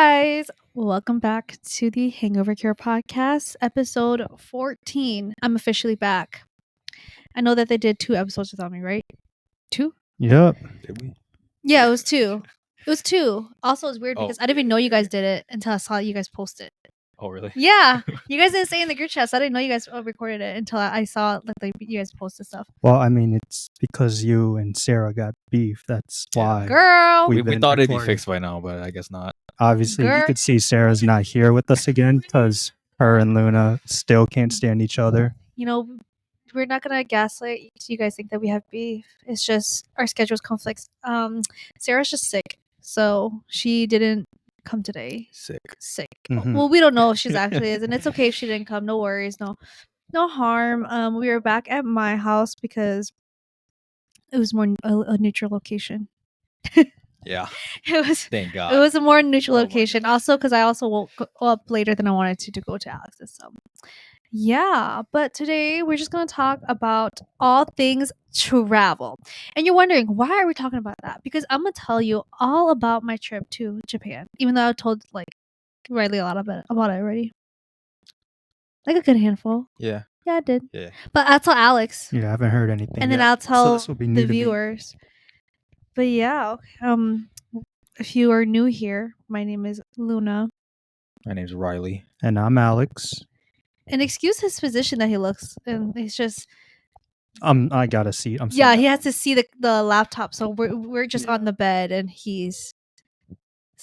guys, welcome back to the Hangover Cure Podcast, episode 14. I'm officially back. I know that they did 2 episodes without me, right? 2? Yep. Did we? Yeah, it was 2. It was 2. Also, it's weird Oh, because I didn't even know you guys did it until I saw you guys post it. Oh, really? Yeah, you guys didn't say in the group chat, so I didn't know you guys recorded it until I saw you guys posted stuff. Well, I mean, it's because you and Sarah got beef. That's why. Girl, We been thought it'd be recording. fixed by now, but I guess not. Obviously, Girl. you could see Sarah's not here with us again because her and Luna still can't stand each other. you know, we're not gonna gaslight you guys think that we have beef. It's just our schedules conflicts. Sarah's just sick, so she didn't come today. Sick. Mhm. Well, we don't know if she's actually is, and it's okay if she didn't come. No worries, no harm. We were back at my house because it was more a neutral location. Yeah. It was. Thank God. It was a more neutral Oh my location. Also, because I also woke up later than I wanted to go to Alex's. So, yeah. But today we're just gonna talk about all things travel. And you're wondering why are we talking about that? Because I'm gonna tell you all about my trip to Japan. Even though I told Riley a lot about it already. Like a good handful. Yeah. Yeah, I did. Yeah. But I'll tell Alex, Yeah, I haven't heard anything. and then yet. I'll tell this will be new the to me. viewers. But yeah, if you are new here, my name is Luna. My name's Riley. And I'm Alex. And excuse his position that he looks, and it's just I got a seat. I'm yeah, sorry. he has to see the laptop, so we're just on the bed, and he's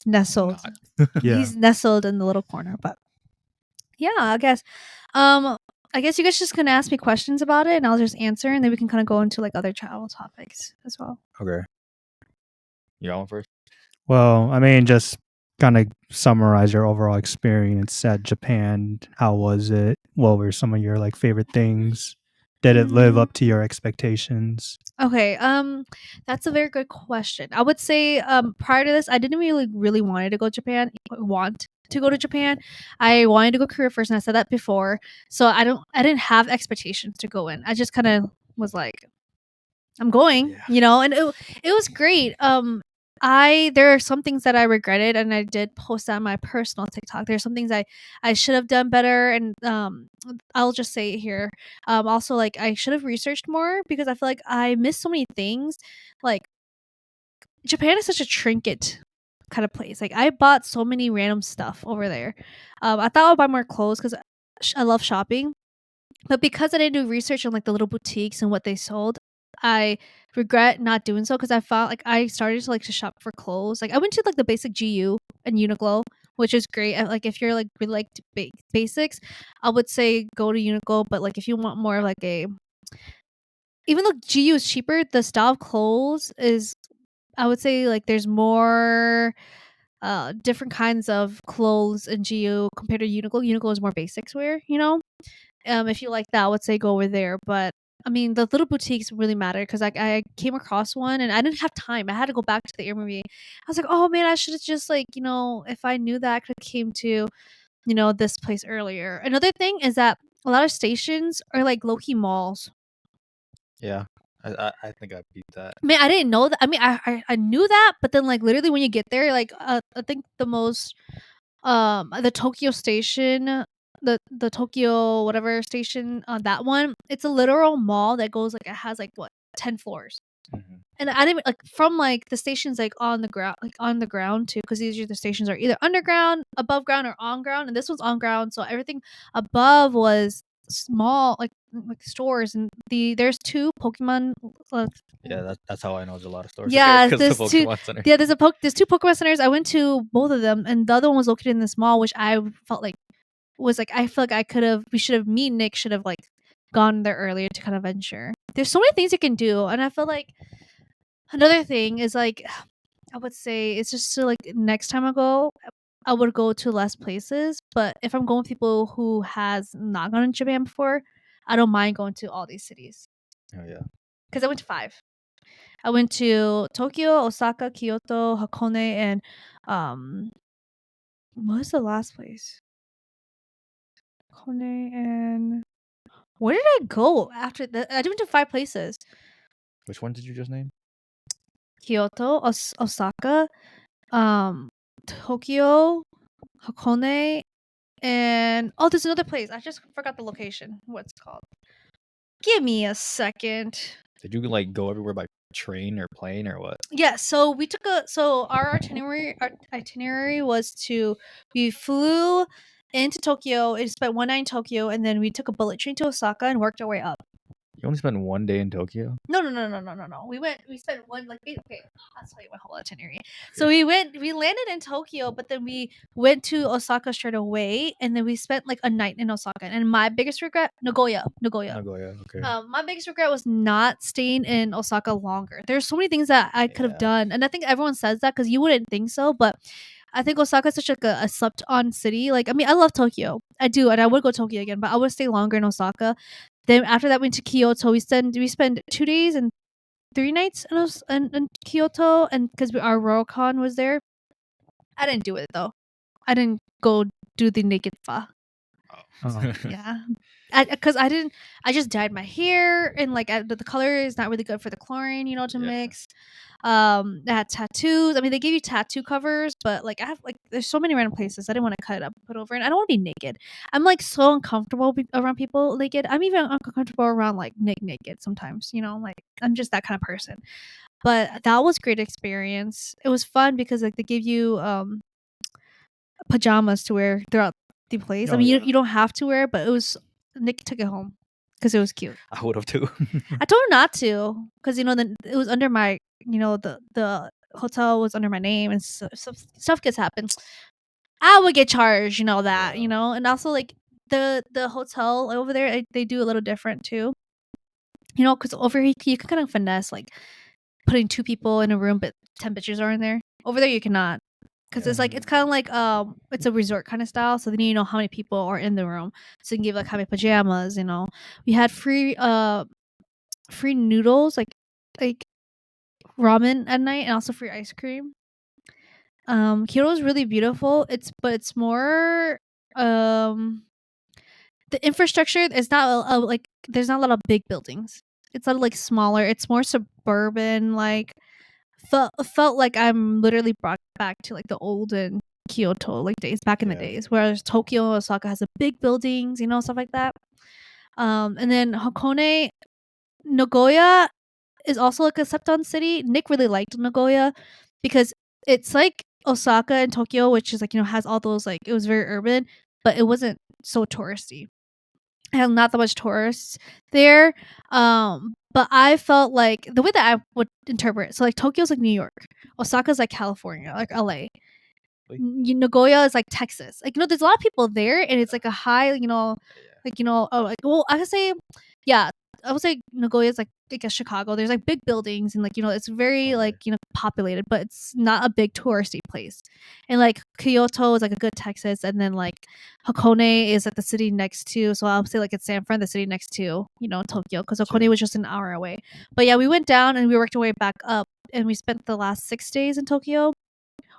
nestled. Yeah. He's nestled in the little corner. But yeah, I guess you guys just gonna ask me questions about it, and I'll just answer, and then we can kind of go into like other travel topics as well. Okay. You got one first? Well, I mean, just kind of summarize your overall experience at Japan. How was it? What were some of your favorite things? Did it live up to your expectations? Okay, that's a very good question. I would say prior to this, I didn't really wanted to go to Japan. I wanted to go Korea first, and I said that before. So I didn't have expectations to go in. I just kind of was like, I'm going, Yeah. and it was great. There are some things that I regretted, and I did post that on my personal TikTok. There's some things I should have done better, and I'll just say it here. Also, I should have researched more because I feel like I missed so many things. Like Japan is such a trinket kind of place. Like I bought so many random stuff over there. I thought I would buy more clothes because I love shopping, but because I didn't do research on the little boutiques and what they sold, I regret not doing so because I felt like I started to shop for clothes. I went to the basic GU and Uniqlo, which is great. If you're really basics, I would say go to Uniqlo. But if you want more of even though GU is cheaper, the style of clothes is, I would say there's more different kinds of clothes in GU compared to Uniqlo. Uniqlo is more basics wear, if you like that, I would say go over there. But I mean, the little boutiques really matter because I came across one and I didn't have time. I had to go back to the Airbnb. I was like, oh man, I should have just if I knew that, I could have came to this place earlier. Another thing is that a lot of stations are low-key malls. Yeah. I think I beat that. Man, I didn't know that. I mean, I knew that, but then literally when you get there, I think the most the Tokyo station, the Tokyo whatever station, that one, it's a literal mall that goes it has 10 floors. Mm-hmm. And I didn't from the stations on the ground too, because usually the stations are either underground, above ground, or on ground, and this one's on ground, so everything above was small like stores, and there's 2 Pokemon. Yeah, that's how I know there's a lot of stores. Yeah, Because there's the 2. Pokemon Center. Yeah, there's 2 Pokemon centers. I went to both of them, and the other one was located in this mall, which I felt I feel like me and Nick should have gone there earlier to kind of venture. There's so many things you can do, and I feel like another thing is I would say it's just to next time I would go to less places. But if I'm going with people who has not gone to Japan before, I don't mind going to all these cities. Oh yeah. Because I went to 5. I went to Tokyo, Osaka, Kyoto, Hakone, and what was the last place? Hakone, and where did I go after that? I went to 5 places. Which one did you just name? Kyoto, Osaka, Tokyo, Hakone, and there's another place. I just forgot the location. What's it called? Give me a second. Did you like go everywhere by train or plane or what? Yeah, so we took our itinerary was we flew into Tokyo and spent one night in Tokyo, and then we took a bullet train to Osaka and worked our way up. You only spent one day in Tokyo? No. We spent one okay, I'll tell you my whole itinerary. So we landed in Tokyo, but then we went to Osaka straight away, and then we spent like a night in Osaka. And my biggest regret, Nagoya. Nagoya, okay. My biggest regret was not staying in Osaka longer. There's so many things that I could have done, and I think everyone says that because you wouldn't think so, but I think Osaka is such like a slept on city. Like, I mean, I love Tokyo, I do, and I would go to Tokyo again, but I would stay longer in Osaka. Then after that, we went to Kyoto. We spent 2 days and 3 nights in Kyoto, and because our Rokon was there. I didn't do it though. I didn't go do the naked spa. Oh. Yeah, because I just dyed my hair, and like the color is not really good for the chlorine, to mix. I had tattoos. I mean, they give you tattoo covers, but like I have there's so many random places I didn't want to cut it up and put over, and I don't want to be naked. I'm like so uncomfortable around people naked. I'm even uncomfortable around like naked sometimes. Like I'm just that kind of person. But that was great experience. It was fun because like they give you pajamas to wear throughout the place. I mean, you don't have to wear it, but Nick took it home because it was cute. I would have too. I told her not to because it was under my the hotel was under my name, and stuff gets happened. I would get charged, that, and also like the hotel over there, they do a little different too, because over here you can kind of finesse like putting 2 people in a room, but 10 bitches are in there. Over there you cannot. Because it's kind of like it's a resort kind of style, so then you know how many people are in the room, so you can give like how many pajamas. We had free noodles, like ramen at night, and also free ice cream. Kyoto is really beautiful. It's more the infrastructure is not like there's not a lot of big buildings. It's a lot like smaller. It's more suburban. Like felt like I'm literally brought back to like the olden Kyoto like days back in the days, whereas Tokyo, Osaka has the big buildings, stuff like that. And then Hakone, Nagoya is also like a slept-on city. Nick really liked Nagoya because it's like Osaka and Tokyo, which is like has all those like it was very urban, but it wasn't so touristy. I have not that much tourists there. But I felt like the way that I would interpret it, so like Tokyo's like New York, Osaka's like California, like LA. Nagoya is like Texas. Like there's a lot of people there, and it's like a high, I could say, yeah, I would say Nagoya is like a Chicago. There's like big buildings, and like it's very like populated, but it's not a big touristy place. And like Kyoto is like a good Texas, and then like Hakone is like the city next to. So I'll say like it's San Fran, the city next to Tokyo, because Hakone was just an hour away. But yeah, we went down and we worked our way back up, and we spent the last 6 days in Tokyo,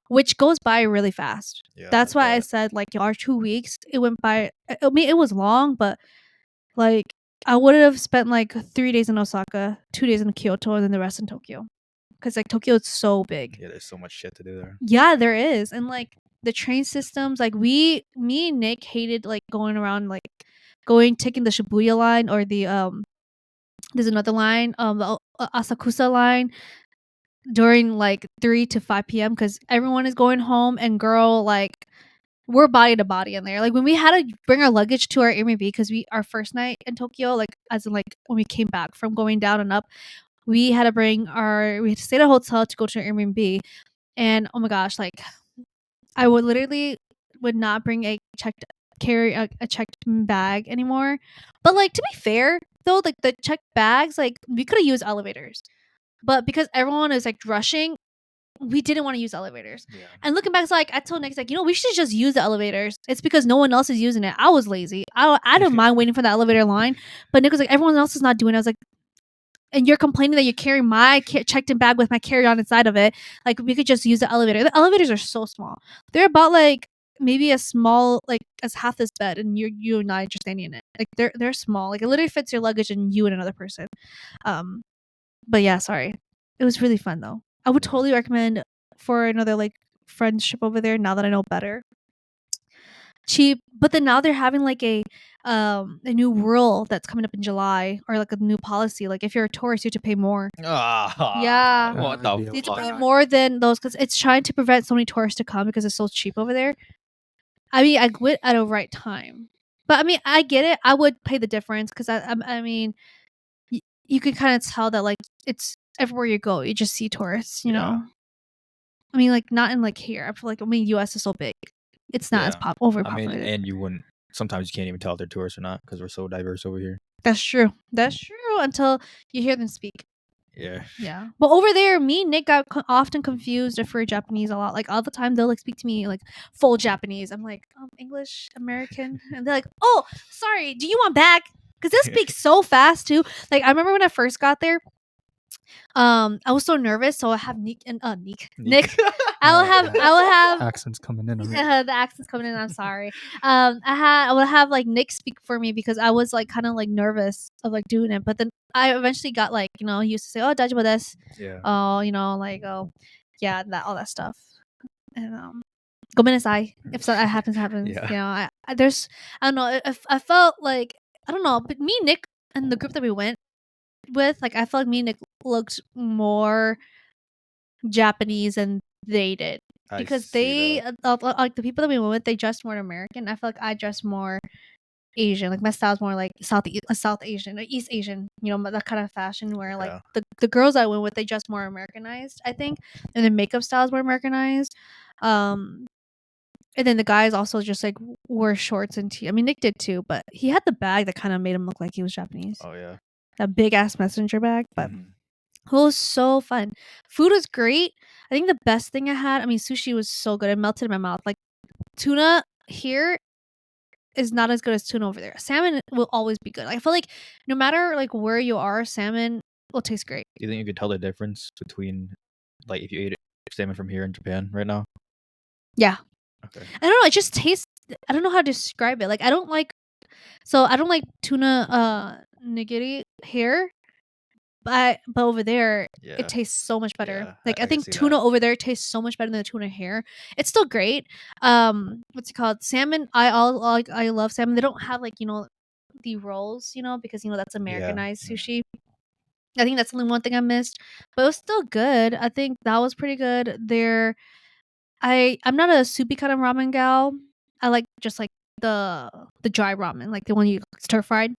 which goes by really fast. That's why I said like our 2 weeks it went by. I mean, it was long, but like I would have spent like 3 days in Osaka, 2 days in Kyoto, and then the rest in Tokyo, because like Tokyo is so big. Yeah, there's so much shit to do there. Yeah, there is. And like the train systems, like me and Nick hated like going around, like taking the Shibuya line, or the there's another line, the Asakusa line, during like 3 to 5 p.m. because everyone is going home, and girl, like we're body to body in there. Like when we had to bring our luggage to our Airbnb, because our first night in Tokyo, like as in like when we came back from going down and up, we had to stay at a hotel to go to our Airbnb. And oh my gosh, like I would not bring a checked bag anymore. But like, to be fair though, like the checked bags, like we could have used elevators, but because everyone is like rushing, we didn't want to use elevators. And looking back, it's like I told Nick, like, we should just use the elevators. It's because no one else is using it. I was lazy. I don't mind waiting for the elevator line, but Nick was like, everyone else is not doing it. I was like, and you're complaining that you're carrying my checked in bag with my carry-on inside of it. Like, we could just use the elevator. The elevators are so small. They're about like maybe as small like as half this bed, and you and I just standing in it. Like they're small. Like it literally fits your luggage and you and another person. But yeah, sorry. It was really fun though. I would totally recommend for another like friendship over there now that I know better. cheap. But then now they're having like a new rule that's coming up in July, or like a new policy. Like if you're a tourist, you have to pay more. Yeah. What That'd the be You have to a pay lot. more than those because it's trying to prevent so many tourists to come because it's so cheap over there. I mean, I went at a right time, but I mean, I get it. I would pay the difference because I mean, you can kind of tell that like it's everywhere you go, you just see tourists. You Yeah. know, I mean, like not in like here. I feel like U.S. is so big, it's not as I mean, overpopulated. and you wouldn't. Sometimes you can't even tell if they're tourists or not because we're so diverse over here. That's true. That's true until you hear them speak. Yeah. Yeah. But over there, me and Nick got often confused if we're Japanese a lot. Like all the time, they'll like speak to me like full Japanese. I'm like, English, American, and they're like, oh, sorry, do you want back? Because they speak so fast too. Like I remember when I first got there, I was so nervous, so I have Nick. I will have Accents coming in. already. the accent's coming in. I'm sorry. I would have like Nick speak for me because I was like kind of like nervous of like doing it. But then I eventually got like used to say, oh, daijoubu desu. Yeah. Oh, yeah, that all that stuff. And gomenasai if that happens. Yeah. I don't know. I felt like I don't know, but me, Nick, and the group that we went with, like I felt like me and Nick looked more Japanese than they did. Because they like the people that we went with, they dressed more American. I feel like I dressed more Asian. Like my style's more like South Asian or East Asian. That kind of fashion where like the girls I went with, they dress more Americanized, I think, and their makeup style is more Americanized. And then the guys also just like wore shorts and tee. I mean, Nick did too, but he had the bag that kind of made him look like he was Japanese. Oh yeah. That big ass messenger bag, but. Mhm. It was so fun. Food was great. I think the best thing I had, I mean, sushi was so good. It melted in my mouth. Like, tuna here is not as good as tuna over there. Salmon will always be good. I feel like no matter like where you are, salmon will taste great. Do you think you could tell the difference between, like, if you ate salmon from here in Japan right now? Yeah. Okay. I don't know. It just tastes. I don't know how to describe it. Like, I don't like tuna nigiri here. But over there, Yeah. it tastes so much better. Yeah, Like I I think can see tuna that. over there tastes so much better than the tuna here. It's still great. What's it called? Salmon. I love salmon. They don't have like the rolls, because that's Americanized sushi. I think that's the only one thing I missed, but it was still good. I think that was pretty good. I'm not a soupy kind of ramen gal. I like just like the dry ramen, like the one you stir fried.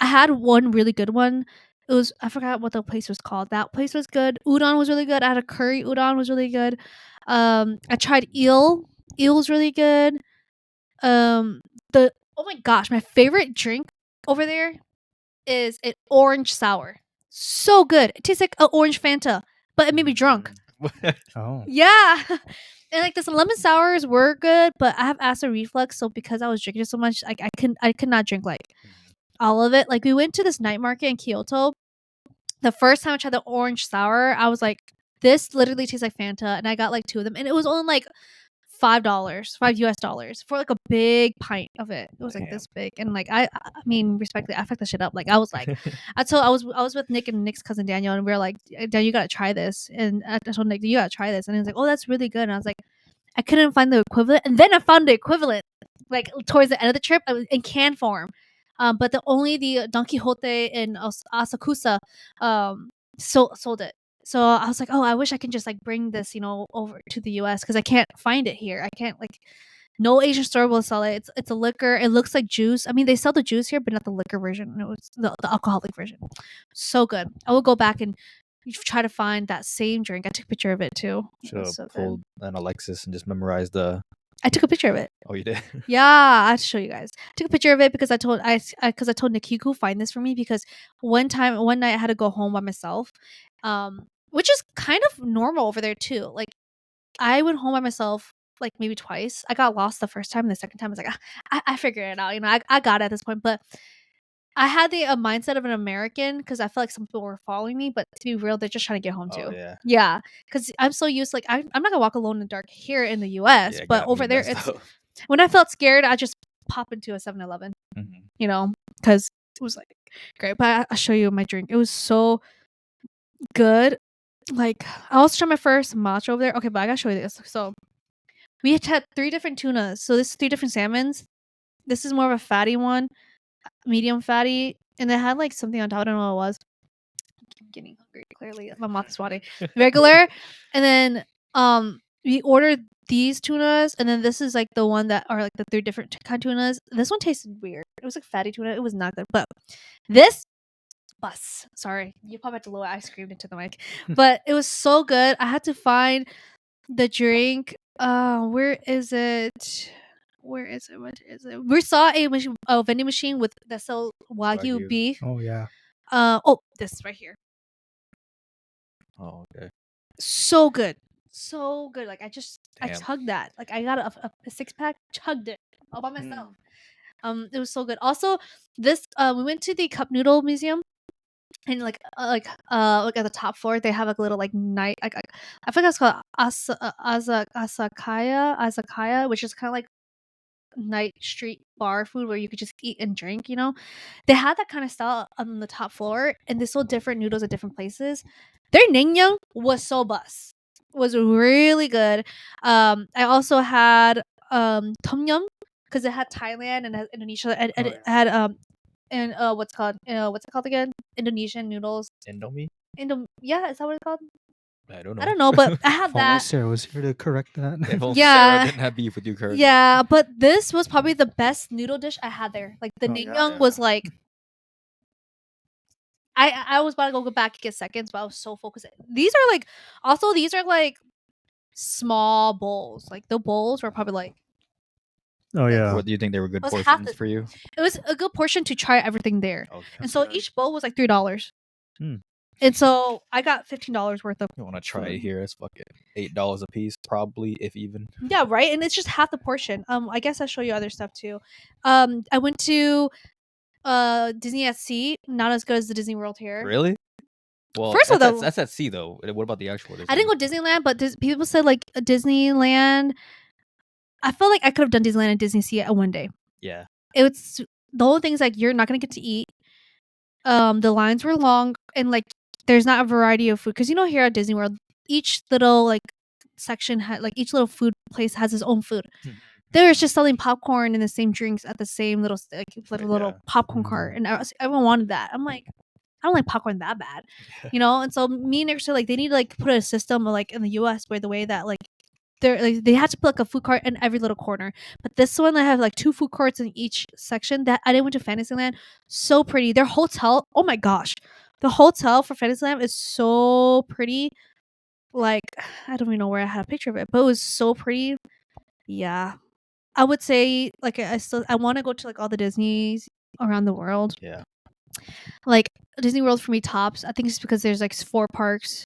I had one really good one. It was I forgot what the place was called. That place was good. Udon was really good. I had a curry udon was really good. I tried eel. Eel was really good. The Oh my gosh, my favorite drink over there is an orange sour. So good. It tastes like an orange Fanta, but it made me drunk. Oh. Yeah. And like this lemon sours were good, but I have acid reflux, so because I was drinking so much, like I could not drink like all of it. Like we went to this night market in Kyoto. The first time I tried the orange sour, I was like, this literally tastes like Fanta, and I got like 2 of them, and it was only like $5 for like a big pint of it. It was like this big, and like I mean, respectfully, I fucked that shit up. Like I was like, I was with Nick and Nick's cousin Daniel, and we were like, Daniel, you gotta try this, and I told Nick, you gotta try this, and he was like, oh, that's really good, and I was like, I couldn't find the equivalent, and then I found the equivalent like towards the end of the trip in can form. But the Don Quixote in Asakusa sold it. So I was like, oh, I wish I can just like bring this, over to the US because I can't find it here. I can't like no Asian store will sell it. It's a liquor. It looks like juice. I mean, they sell the juice here, but not the liquor version. It was the alcoholic version. So good. I will go back and try to find that same drink. I took a picture of it too. Should have pulled an Alexis and just memorized the. I took a picture of it. Oh, you did? Yeah, I have to show you guys. I took a picture of it because I told Nick you could find this for me because one night I had to go home by myself, which is kind of normal over there too. Like I went home by myself like maybe twice. I got lost the first time, and the second time I was like, I figured it out. I got it at this point, but I had the mindset of an American because I felt like some people were following me, but to be real, they're just trying to get home too. Yeah. Yeah, because I'm so used. Like I'm not gonna walk alone in the dark here in the U.S., Yeah, but over there, it's when I felt scared, I just pop into a 7-Eleven. Because it was like great. But I'll show you my drink. It was so good. Like I also tried my first matcha over there. Okay, but I gotta show you this. So We had 3 different tunas. So this is 3 different salmons. This is more of a fatty one, medium fatty, and it had like something on top. I don't know what it was. I'm getting hungry. Clearly, my mouth is watering. Regular, and then we ordered these tunas, and then this is like the one that are like the 3 different kind of tunas. This one tasted weird. It was like fatty tuna. It was not good, but this bus. Sorry, you probably had to lower. I screamed into the mic, but it was so good. I had to find the drink. Where is it? Where is it? What is it? We saw a vending machine with that sell Wagyu Wagyu. beef. Oh yeah. This right here. Oh, okay. So good. So good. Like I Damn. chugged that. Like I got a 6-pack, chugged it all by myself. It was so good. Also, this we went to the cup noodle museum, and like at the top floor they have like a little like night I forgot it's called asakaya, which is kind of like night street bar food where you could just eat and drink. They had that kind of style on the top floor, and they sold different noodles at different places. Their naengmyeon was really good. I also had tom yum because it had Thailand and it had Indonesia, and it had and what's it called again? Indonesian noodles. Indomie? Yeah, is that what it's called? I don't know. I don't know, but I had If only that. Sarah was here to correct that. If only Yeah. Sarah didn't have beef with you currently. Yeah, but this was probably the best noodle dish I had there. Like the Oh, naengmyeon yeah. was like, I was about to go back and get seconds, but I was so focused. These are like small bowls. Like the bowls were probably like, Oh yeah. What do you think they were good It was half portions the- for you? it was a good portion to try everything there. Okay. And so good. each bowl was like $3. Hmm. And so I got $15 worth of You want to try it food. here? It's fucking $8 a piece, probably, if even. Yeah, right. And it's just half the portion. I guess I'll show you other stuff too. I went to Disney at Sea. Not as good as the Disney World here. Really? Well, First of all, that's at sea though. What about the actual Disney? I didn't go Disneyland, but people said like Disneyland. I felt like I could have done Disneyland and Disney Sea at one day. Yeah. It's the whole thing is like you're not gonna get to eat. The lines were long, and like there's not a variety of food because here at Disney World, each little like section had like each little food place has its own food. They were just selling popcorn and the same drinks at the same little little Yeah. popcorn cart, and everyone wanted that. I'm like, I don't like popcorn that bad, And so me and Nick said like they need to like put a system like in the U.S. where the way that like they had to put like a food cart in every little corner. But this one, they have like 2 food carts in each section. That I didn't went to Fantasyland, so pretty. Their hotel, oh my gosh, the hotel for Fantasyland is so pretty. Like I don't even know where I had a picture of it, but it was so pretty. Yeah, I would say like I want to go to like all the Disneys around the world. Yeah. Like Disney World for me tops. I think it's because there's like 4 parks,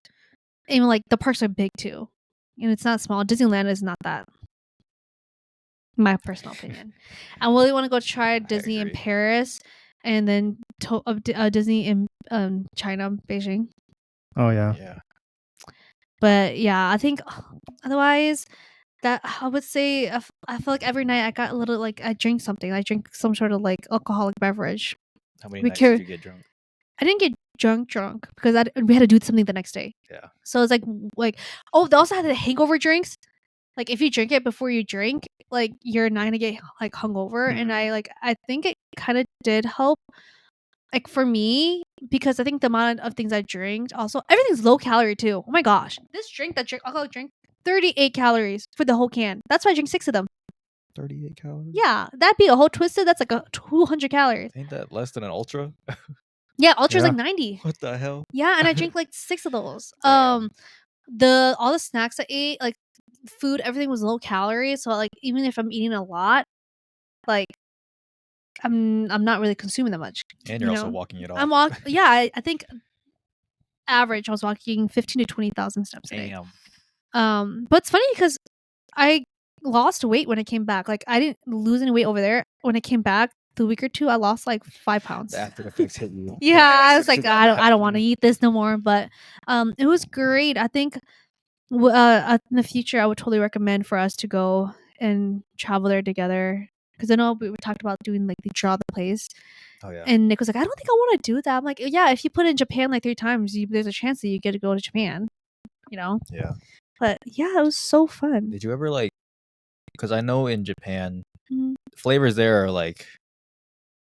and like the parks are big too, and it's not small. Disneyland is not that. My personal opinion. I really want to go try Disney in agree. Paris, and then Disney in China, Beijing. Oh yeah. Yeah. But yeah, I think otherwise that I would say I feel like every night I got a little like I drink something. I drink some sort of like alcoholic beverage. How many We nights carry- did you get drunk? I didn't get drunk because we had to do something the next day. Yeah. So it's like oh, they also had the hangover drinks. Like if you drink it before you drink, like you're not gonna get like hungover. And I think it kind of did help. Like for me, because I think the amount of things I drank, also everything's low calorie too. Oh my gosh, this alcoholic drink, 38 calories for the whole can. That's why I drink 6 of them. 38 calories? Yeah, that'd be a whole Twisted. That's like a 200 calories. Ain't that less than an Ultra? Yeah, Ultra's Yeah. like 90. What the hell? Yeah, and I drink like 6 of those. Damn. All the snacks I ate, like food, everything was low calorie. So like even if I'm eating a lot, like I'm not really consuming that much. And you're also walking it off. I think average I was walking 15 to 20,000 steps a day. Damn. But it's funny because I lost weight when I came back. Like I didn't lose any weight over there. When I came back the week or 2, I lost like 5 pounds. The after effects hit you. Yeah, I was like, I don't want to eat this no more. But it was great. I think in the future I would totally recommend for us to go and travel there together. Because I know we talked about doing like the draw the place. Oh yeah. And Nick was like, I don't think I want to do that. I'm like, yeah, if you put in Japan like 3 times, there's a chance that you get to go to Japan. Yeah. But yeah, it was so fun. Did you ever like because I know in Japan, Mhm. flavors there are like,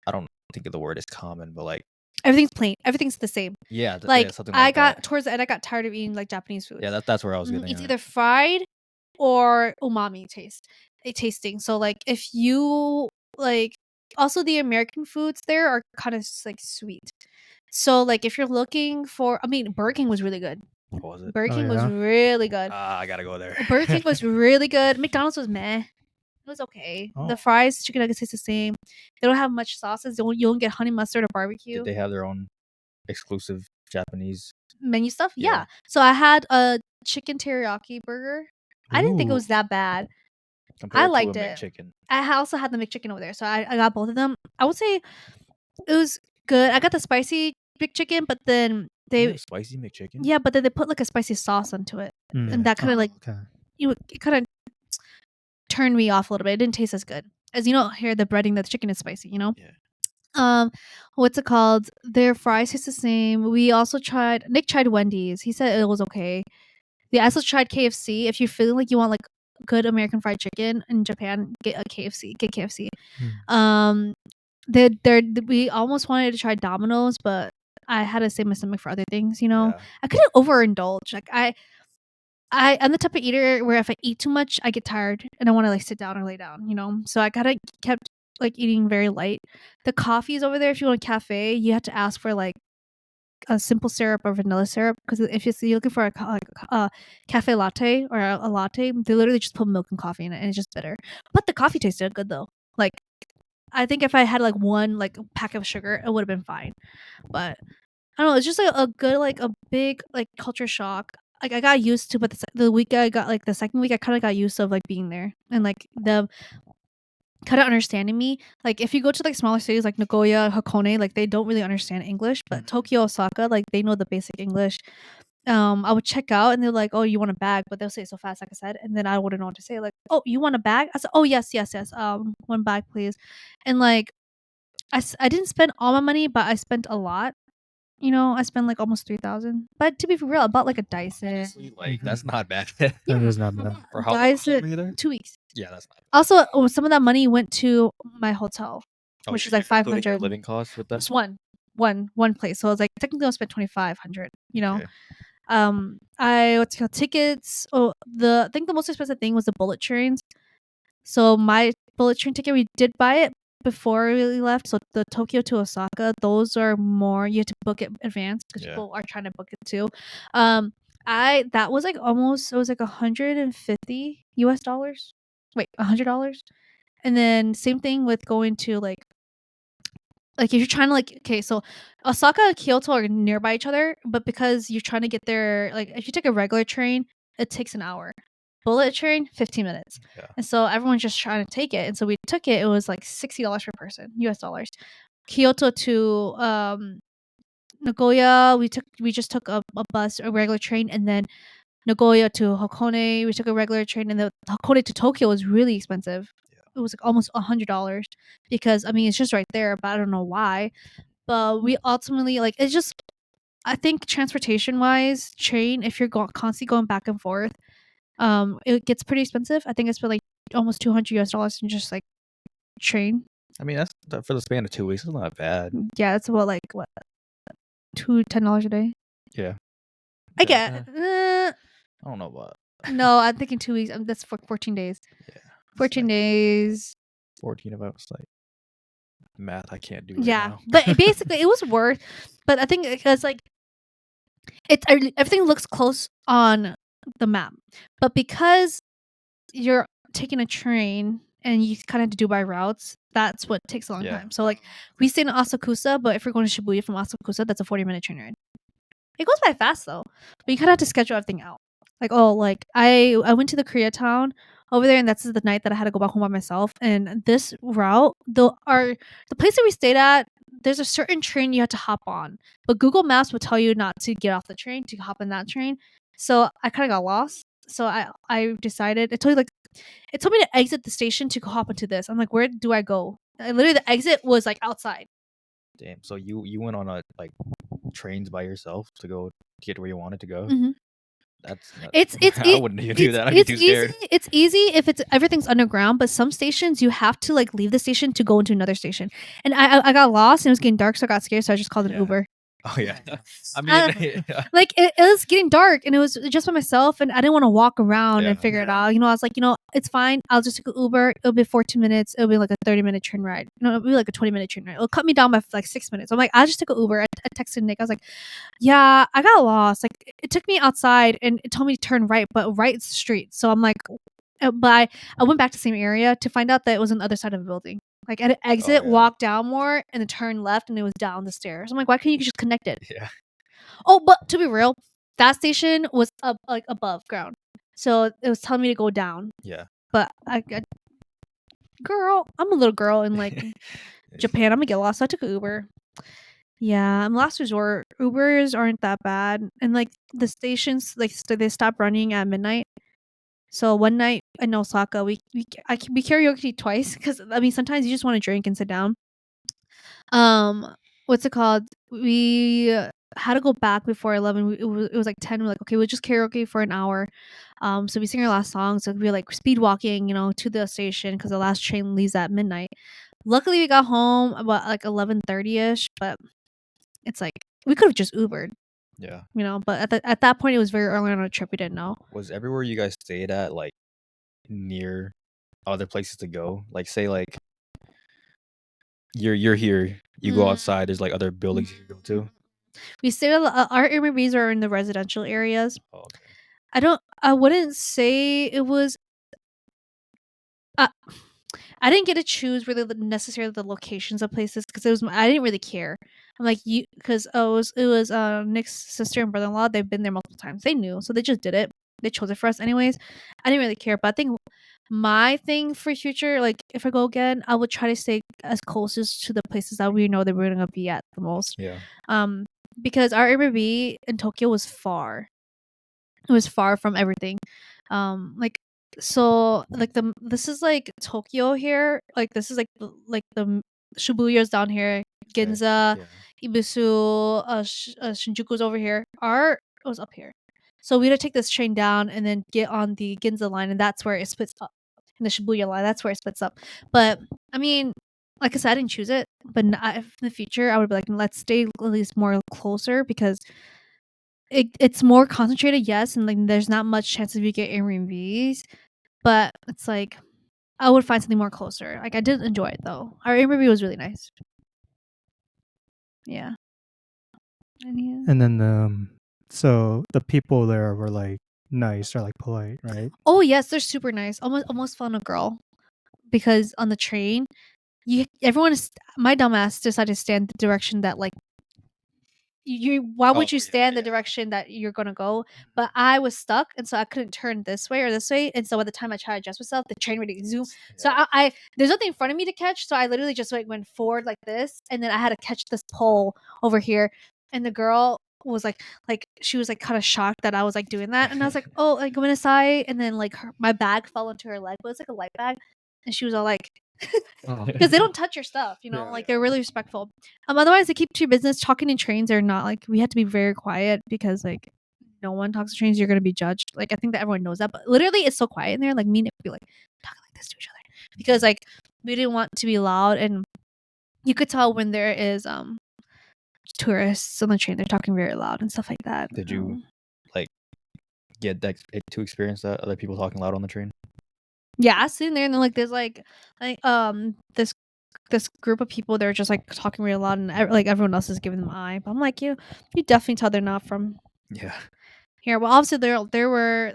I don't think the word is common, but like, Everything's plain. Everything's the same. yeah, Like something I like got that. towards the end, I got tired of eating like Japanese food. Yeah, that's where I was getting It's at. either fried or umami tasting. So like if you like, also the American foods there are kind of like sweet. So like if you're looking for, I mean, Burger King was really good. What was it? Burger Oh, King was yeah? really good. I gotta go there. Burger King was really good. McDonald's was meh. It was okay. Oh. The fries, chicken nuggets taste the same. They don't have much sauces. You don't get honey mustard or barbecue. Did they have their own exclusive Japanese? Menu stuff? Yeah. Yeah. So I had a chicken teriyaki burger. I didn't think it Ooh. was that bad. Compared I to liked a it. McChicken. I also had the McChicken over there, so I got both of them. I would say it was good. I got the spicy McChicken, but then They they have spicy McChicken. but then they put like a spicy sauce onto it, Mm. and that kind of like Okay. it kind of turned me off a little bit. It didn't taste as good as here the breading that the chicken is spicy. Yeah. What's it called? Their fries taste the same. We also tried. Nick tried Wendy's. He said it was okay. I also tried KFC. If you're feeling like you want like good American fried chicken in Japan, get a KFC. Get KFC. Mm. We almost wanted to try Domino's, but I had to save my stomach for other things. Yeah. I couldn't overindulge. Like I'm the type of eater where if I eat too much, I get tired and I want to like sit down or lay down. So I gotta kept like eating very light. The coffees over there, if you want a cafe, you have to ask for like a simple syrup or vanilla syrup, because if you're looking for a cafe latte or a latte, they literally just put milk and coffee in it and it's just bitter. But the coffee tasted good though. Like I think if I had like one like pack of sugar, it would have been fine. But I don't know. It's just like a good like a big like culture shock. Like I got used to, but the week I got like the second week, I kind of got used to like being there and like the kind of understanding me. Like if you go to like smaller cities like Nagoya, Hakone, like they don't really understand English, but Tokyo, Osaka, like they know the basic English. I would check out and they're like, "Oh, you want a bag?" But they'll say it so fast, like I said, and then I wouldn't know what to say. Like, "Oh, you want a bag?" I said, "Oh, yes, yes, yes. One bag, please." And like, I didn't spend all my money, but I spent a lot. I spent like almost 3,000. But to be for real, I bought like a Dyson. Honestly, like that's not bad. That is not bad. For how long were Dyson, you there? 2 weeks. Yeah, that's not bad. Also, some of that money went to my hotel, which is like including your 500. living costs with that. Just one place. So I was like, technically, I spent 2,500. Okay. What's it called, tickets. Oh, I think the most expensive thing was the bullet trains. So my bullet train ticket, we did buy it before we left. So the Tokyo to Osaka, those are more, you have to book it advance because Yeah. people are trying to book it too. That was like almost, it was like $150 US. Wait, $100. And then same thing with going to like if you're trying to like, okay, so Osaka and Kyoto are nearby each other, but because you're trying to get there, like if you take a regular train, it takes an hour. Bullet train, 15 minutes. Yeah. And so everyone's just trying to take it. And so we took it. It was like $60 per person, US dollars. Kyoto to Nagoya, we just took a bus, a regular train, and then Nagoya to Hakone, we took a regular train, and the Hakone to Tokyo was really expensive. Yeah. It was like almost $100 because I mean it's just right there, but I don't know why. But we ultimately like it's just, I think transportation wise, train, if you're constantly going back and forth, it gets pretty expensive. I think it's for like almost $200 US in just like train. I mean, that's for the span of 2 weeks. It's not bad. Yeah, it's about like what, $10 a day. Yeah. I Yeah, get. I don't know about. No, I'm thinking 2 weeks. That's for 14 days. Yeah. 14 days. 14 if I was like math. I can't do right Yeah, now. but basically it was worth. But I think because like everything looks close on the map, but because you're taking a train and you kind of have to do by routes, that's what takes a long Yeah. time. So like we stayed in Asakusa, but if you're going to Shibuya from Asakusa, that's a 40-minute train ride. It goes by fast though, but you kind of have to schedule everything out. Like, oh, like I went to the Koreatown over there, and that's the night that I had to go back home by myself. And this route, the place that we stayed at, there's a certain train you have to hop on, but Google Maps would tell you not to get off the train to hop in that train. So I kind of got lost. So I decided, it told me to exit the station to hop into this. I'm like, where do I go? Literally, the exit was like outside. Damn. So you went on a like trains by yourself to go to get where you wanted to go. Mhm. That's not, It's I wouldn't even do that. I'd be too scared. It's easy if everything's underground, but some stations you have to like leave the station to go into another station. And I got lost and it was getting dark, so I got scared, so I just called an Yeah. Uber. Oh yeah. I mean, Like it was getting dark and it was just by myself and I didn't want to walk around and Yeah. figure it out. I was like, it's fine. I'll just take an Uber. It'll be 14 minutes. It'll be like a 30-minute train ride. No, it'll be like a 20-minute train ride. It'll cut me down by like 6 minutes. I'm like, I'll just take an Uber. I texted Nick. I was like, yeah, I got lost. Like it took me outside and it told me to turn right, but right's the street. So I'm like, but I went back to the same area to find out that it was on the other side of the building. Like at an exit, yeah. walk down more and then turn left and it was down the stairs. I'm like, why can't you just connect it? Yeah. Oh, but to be real, that station was up like above ground. So it was telling me to go down. Yeah. But girl, I'm a little girl in like Japan. I'm gonna get lost. So I took an Uber. Yeah, last resort, Ubers aren't that bad. And like the stations, like they stop running at midnight. So one night in Osaka, we karaoke twice because I mean sometimes you just want to drink and sit down. What's it called? We had to go back before 11. It was like 10. We're like, okay, we'll just karaoke for an hour. So we sing our last song. So we were like speed walking, to the station because the last train leaves at midnight. Luckily, we got home about like 11:30ish, but it's like we could have just Ubered. Yeah. But at that point, it was very early on our trip. We didn't know. Was everywhere you guys stayed at like near other places to go? Like say like you're here, you go outside. There's like other buildings you can go to. We stayed our Airbnbs are in the residential areas. Oh, okay. I wouldn't say it was. I didn't get to choose really necessarily the locations of places because I didn't really care. I'm like you because it was Nick's sister and brother-in-law. They've been there multiple times. They knew, so they just did it. They chose it for us anyways. I didn't really care, but I think my thing for future, like if I go again, I would try to stay as closest to the places that we know that we're gonna be at the most. Yeah. Because our Airbnb in Tokyo was far. It was far from everything. So like this is like Tokyo here. Like this is like the Shibuya's down here. Ginza, Ibisu, Shinjuku's over here. It was up here. So we had to take this train down and then get on the Ginza line, and that's where it splits up. In the Shibuya line, that's where it splits up. But I mean, like I said, I didn't choose it. But in the future, I would be like, let's stay at least more closer because it's more concentrated, yes, and like there's not much chance of you get Airbnbs, but it's like I would find something more closer. Like I did enjoy it though. Our Airbnb was really nice. Yeah. And then so the people there were like nice or like polite, right? Oh yes, they're super nice. Almost found a girl because on the train, my dumbass decided to stand the direction that like why would you stand the direction that you're gonna go? But I was stuck, and so I couldn't turn this way or this way. And so by the time I tried to adjust myself, the train would zoom. So I there's nothing in front of me to catch. So I literally just like went forward like this, and then I had to catch this pole over here. And the girl was like she was like kind of shocked that I was like doing that, and I was like, oh, like going aside, and then like my bag fell into her leg, but it's like a light bag, and she was all like. Because they don't touch your stuff, they're really respectful. Otherwise they keep to your business. Talking in trains are not like we had to be very quiet because like no one talks in trains, you're gonna be judged. Like I think that everyone knows that, but literally it's so quiet in there. Like me and Nick would be like talking like this to each other because like we didn't want to be loud, and you could tell when there is tourists on the train, they're talking very loud and stuff like that. Did you like get to experience that other people talking loud on the train? Yeah, I was sitting there and then like there's like this group of people, they're just like talking real loud, and like everyone else is giving them eye. But I'm like, you definitely tell they're not from here. Well, obviously they were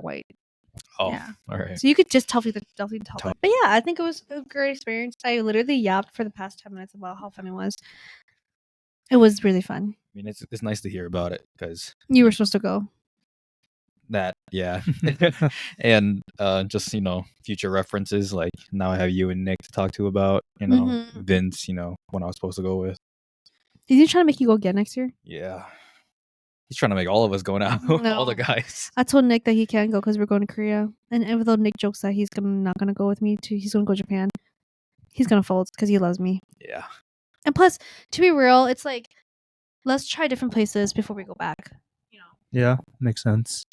white. Oh, yeah. All right. So you could just definitely tell that. But yeah, I think it was a great experience. I literally yapped for the past 10 minutes about how fun it was. It was really fun. I mean, it's nice to hear about it because you were supposed to go. That and just future references, like now I have you and Nick to talk to about Vince, when I was supposed to go with. Is he trying to make you go again next year? Yeah, he's trying to make all of us go now. No. All the guys. I told Nick that he can't go because we're going to Korea, and even though Nick jokes that he's not gonna go with me he's gonna go to Japan, he's gonna fold because he loves me. Yeah. And plus, to be real, it's like let's try different places before we go back. Yeah. makes sense.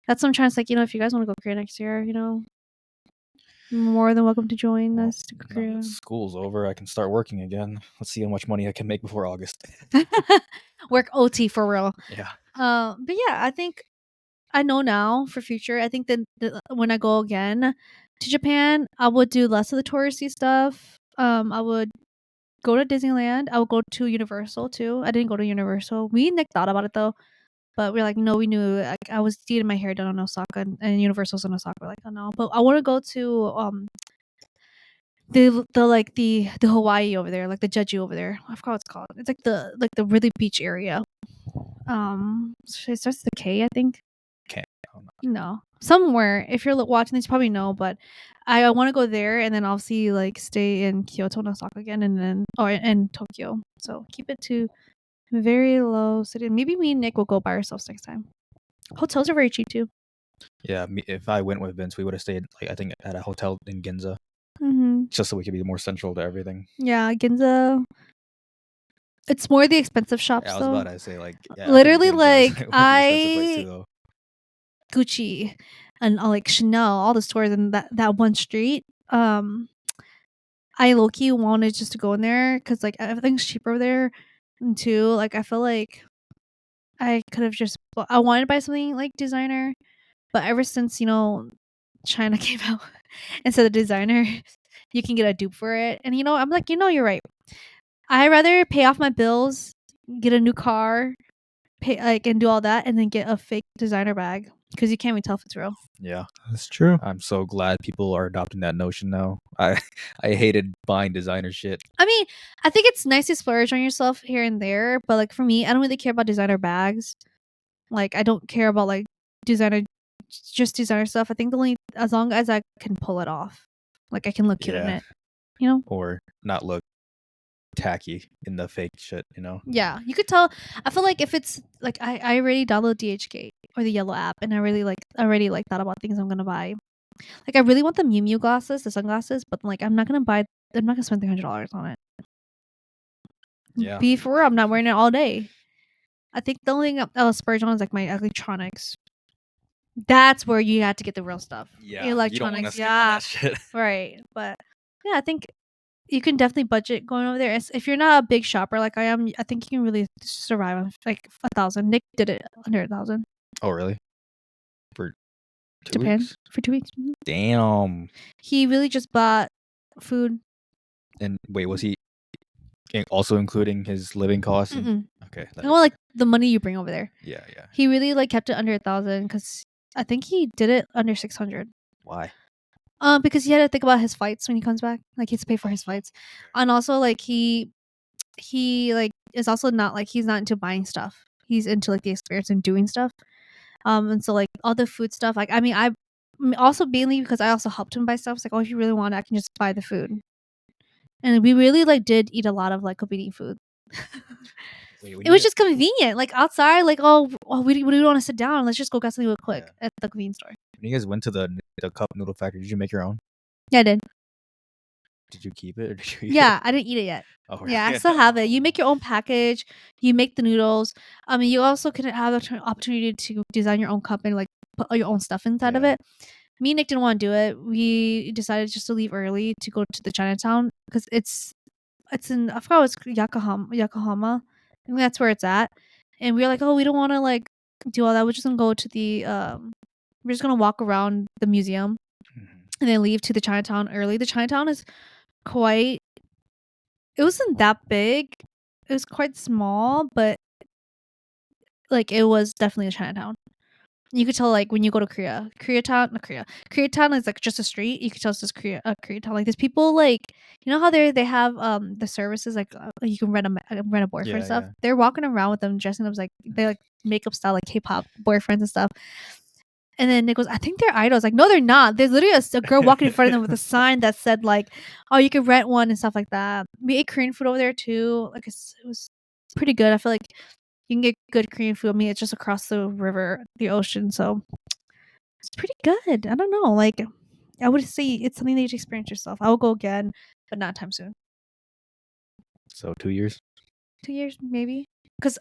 That's what I'm trying to say. If you guys want to go Korea next year, more than welcome to join us to Now Korea. that school's over, I can start working again. Let's see how much money I can make before August. Work OT for real. Yeah. But yeah, I think I know now for future. I think that when I go again to Japan, I would do less of the touristy stuff. I would go to Disneyland. I would go to Universal too. I didn't go to Universal. We Nick thought about it though, but we're like, no, we knew. Like, I was getting my hair done in Osaka, and Universal's in Osaka. We're like, oh no, but I want to go to the Hawaii over there, like the Jeju over there. I forgot what it's called. It's like the really beach area. It starts with a K, I think. Okay. No, somewhere. If you're watching this, you probably know, but I want to go there and then obviously like stay in Kyoto and Osaka again, and then in Tokyo. So keep it to very low city. Maybe me and Nick will go by ourselves next time. Hotels are very cheap too. Yeah, if I went with Vince, we would have stayed, like, I think, at a hotel in Ginza, just so we could be more central to everything. Yeah, Ginza. It's more the expensive shops, Yeah, I was though. about to say, like, yeah, Literally, I think Ginza is like, one of the expensive places too, though. Gucci and like Chanel, all the stores in that one street. I low-key wanted just to go in there because like everything's cheaper over there, and too, like I feel like I could have just I wanted to buy something like designer, but ever since China came out instead of designer, you can get a dupe for it, and I'm like, you're right. I'd rather pay off my bills, get a new car, pay and do all that, and then get a fake designer bag because you can't even tell if it's real. Yeah, That's true. I'm so glad people are adopting that notion now. I hated buying designer shit. I mean, I think it's nice to splurge on yourself here and there, but like for me, I don't really care about designer bags. Like I don't care about like designer stuff. I think the only as long as I can pull it off, like I can look cute in it, or not look tacky in the fake shit. Yeah, you could tell. I feel like if it's like I already downloaded DHgate or the yellow app, and I really already thought about things I'm gonna buy. Like I really want the Miu Miu glasses, the sunglasses, but like I'm not gonna spend $300 on it. Yeah. Be for real, I'm not wearing it all day. I think the only thing I'll splurge on is like my electronics. That's where you have to get the real stuff. Yeah, Electronics, you don't want to skip on that shit. right. But yeah, I think you can definitely budget going over there. If you're not a big shopper like I am, I think you can really survive on like 1,000. Nick did it under 1,000. Oh, really? For 2 Japan weeks? for 2 weeks. Damn. He really just bought food. And wait, was he also including his living costs? Okay. Well, like the money you bring over there. Yeah. He really kept it under 1,000 because I think he did it under 600. Why? Because he had to think about his flights when he comes back. Like he has to pay for his flights, and also like he like is also not like he's not into buying stuff. He's into like the experience and doing stuff. And so like all the food stuff. Like I also mainly because I also helped him buy stuff. It's like, oh, if you really want it, I can just buy the food. And we really did eat a lot of like convenient food. It was just convenient. Like outside, like we don't want to sit down. Let's just go get something real quick at the convenience store. When you guys went to the cup noodle factory, did you make your own? Yeah, I did. Did you keep it or did you eat Yeah, I didn't eat it yet. Oh, really? Yeah, I still have it. You make your own package. You make the noodles. I mean, you also can have the opportunity to design your own cup and like put all your own stuff inside of it. Me and Nick didn't want to do it. We decided just to leave early to go to the Chinatown because it's in I forgot it's Yokohama. I think that's where it's at. And we were like, oh, we don't want to like do all that. We're just gonna go to the we're just gonna walk around the museum and then leave to the Chinatown early. The Chinatown is quite. It wasn't that big. It was quite small, but like it was definitely a Chinatown. You could tell like when you go to Koreatown is like just a street. You could tell it's just Koreatown. Like there's people like how they have the services like you can rent a boyfriend and stuff. Yeah. They're walking around with them dressing up like they like makeup style like K-pop boyfriends and stuff. And then Nick goes, I think they're idols. Like, no, they're not. There's literally a girl walking in front of them with a sign that said like, oh, you can rent one and stuff like that. We ate Korean food over there too. Like it was pretty good. I feel like you can get good Korean food. I mean, it's just across the river, the ocean, so it's pretty good. I don't know. Like, I would say it's something that you should experience yourself. I will go again, but not time soon. So 2 years? 2 years, maybe. Because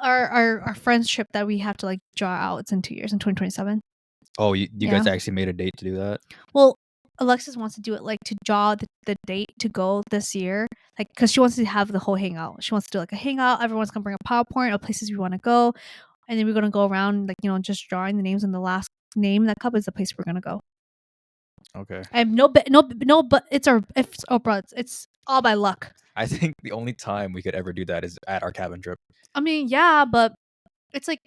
our friends trip that we have to like draw out. It's in 2 years, in 2027. Oh, you guys Yeah. actually made a date to do that? Well, Alexis wants to do it like to draw the date to go this year, like because she wants to have the whole hangout. She wants to do like a hangout. Everyone's gonna bring a PowerPoint of places we want to go, and then we're gonna go around like just drawing the names, and the last name in that cup is the place we're gonna go. Okay. I have no, but it's our ifs or buts. It's all by luck. I think the only time we could ever do that is at our cabin trip. I mean, yeah, but it's like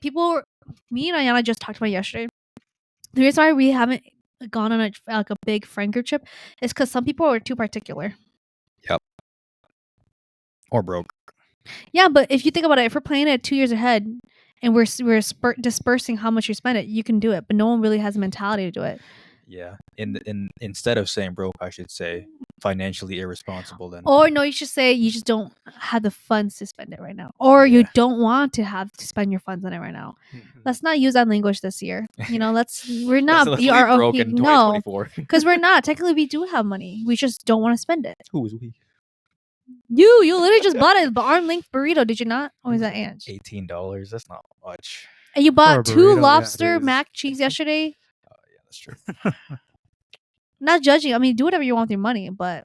me and Ayana just talked about yesterday. The reason why we haven't gone on a big friend group trip is because some people are too particular. Yep. Or broke. Yeah, but if you think about it, if we're planning it 2 years ahead and we're dispersing how much you spend it, you can do it. But no one really has the mentality to do it. Yeah. Instead of saying broke, I should say financially irresponsible. Then. Or no, you should say you just don't have the funds to spend it right now, or you don't want to have to spend your funds on it right now. Let's not use that language this year. We're not Let's leave broke in 2024. because we're not. Technically, we do have money. We just don't want to spend it. Who is we? You literally just bought a arm length burrito, did you not? Or is that Ange? $18. That's not much. And you bought For a 2 burrito, yeah, lobster it is. mac cheese yesterday. Yeah, that's true. Not judging. I mean, do whatever you want with your money, but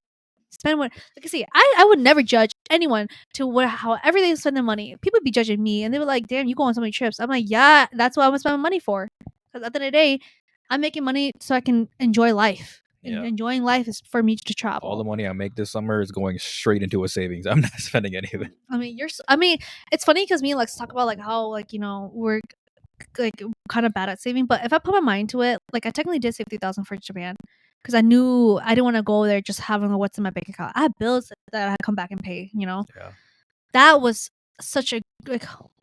spend what. Like I see, I would never judge anyone to however they spend their money. People would be judging me, and they were like, "Damn, you go on so many trips." I'm like, "Yeah, that's what I'm gonna spend my money for." Because at the end of the day, I'm making money so I can enjoy life. Yeah. And enjoying life is for me to travel. All the money I make this summer is going straight into a savings. I'm not spending any of it. I mean, it's funny because me and Lex talk about like how we're like kind of bad at saving, but if I put my mind to it, like I technically did save 3,000 for Japan because I knew I didn't want to go there just having what's in my bank account. I had bills that I had to come back and pay. Yeah. That was such a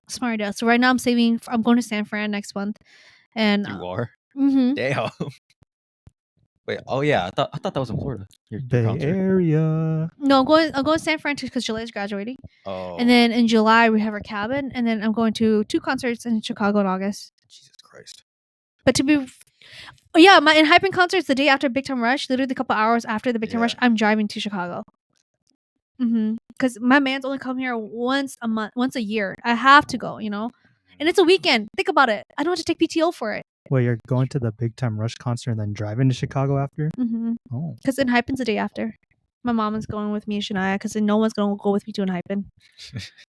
smart idea. So right now I'm saving. I'm going to San Fran next month, and You are? Mm-hmm. Damn. Wait. Oh yeah. I thought that was in Florida. Your Bay concert. Area. No, I'm going to San Fran because July is graduating, Oh. and then in July we have our cabin, and then I'm going to 2 concerts in Chicago in August. Jesus Christ. But to be in Hyping concerts the day after Big Time Rush, literally a couple hours after the Big Time Rush, I'm driving to Chicago. Because my man's only come here once a year. I have to go, and it's a weekend. Think about it. I don't have to take PTO for it. Wait, you're going to the Big Time Rush concert and then driving to Chicago after? Oh. Because it Hypen's the day after. My mom is going with me and Shania because no one's going to go with me to an Hypen.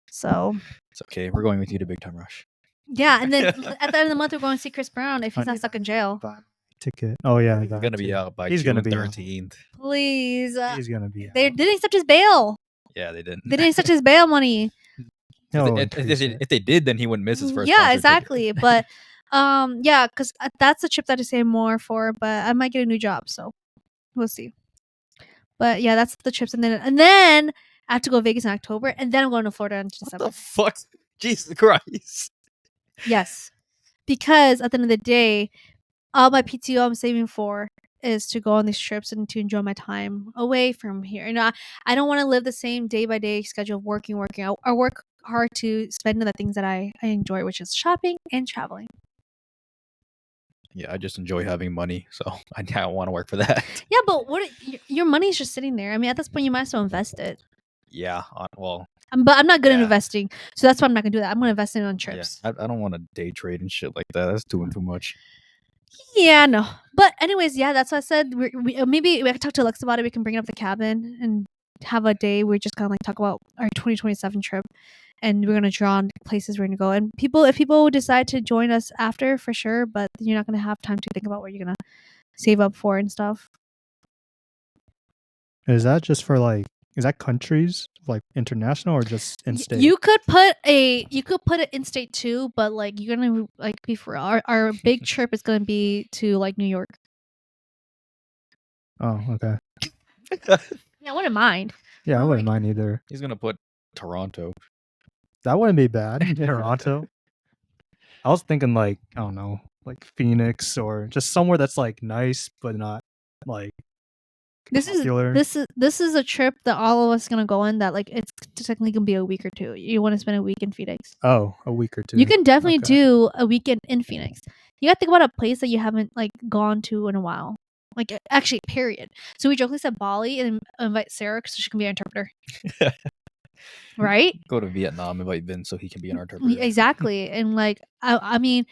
So It's okay. We're going with you to Big Time Rush. yeah, and then at the end of the month we're going to see Chris Brown if he's not stuck in jail. Ticket. Oh yeah, He's gonna be out by He's June gonna be out. 13th. Please. He's gonna be. They didn't accept his bail. Yeah, they didn't. They didn't accept his bail money. If they did, then he wouldn't miss his first. Yeah, concert exactly. But yeah, because that's the trip that I save more for. But I might get a new job, so we'll see. But yeah, that's the trips, and then I have to go to Vegas in October, and then I'm going to Florida in December. What the fuck? Jesus Christ. Yes, because at the end of the day, all my PTO I'm saving for is to go on these trips and to enjoy my time away from here. I don't want to live the same day by day schedule of working. I work hard to spend on the things that I enjoy, which is shopping and traveling. Yeah, I just enjoy having money, so I don't want to work for that. Yeah, but your money's just sitting there. I mean, at this point, you might as well invest it. Yeah, well. But I'm not good at investing, so that's why I'm not gonna do that. I'm gonna invest it on trips. Yeah, I don't want to day trade and shit like that. That's too much. Yeah, no. But anyways, yeah, that's what I said. Maybe we can talk to Alex about it. We can bring it up the cabin and have a day where we just kind of like talk about our 2027 trip, and we're gonna draw on places we're gonna go. And if people decide to join us after, for sure, but you're not gonna have time to think about what you're gonna save up for and stuff. Is that just for is that countries like international or just in state? You could put it in state too, but like you're gonna like be for our big trip is gonna be to like New York. Oh, okay. Yeah, I wouldn't mind. Yeah, I wouldn't mind either. He's gonna put Toronto. That wouldn't be bad. Toronto. I was thinking I don't know, like Phoenix or just somewhere that's like nice but not like popular. This is a trip that all of us gonna go on that like it's technically gonna be a week or two. You want to spend a week in Phoenix? Oh, a week or two. You can definitely do a weekend in Phoenix. You gotta think about a place that you haven't like gone to in a while. Like actually, period. So we jokingly said Bali and invite Sarah so she can be our interpreter. right? Go to Vietnam, invite Vin so he can be an interpreter. Exactly. And like, I mean,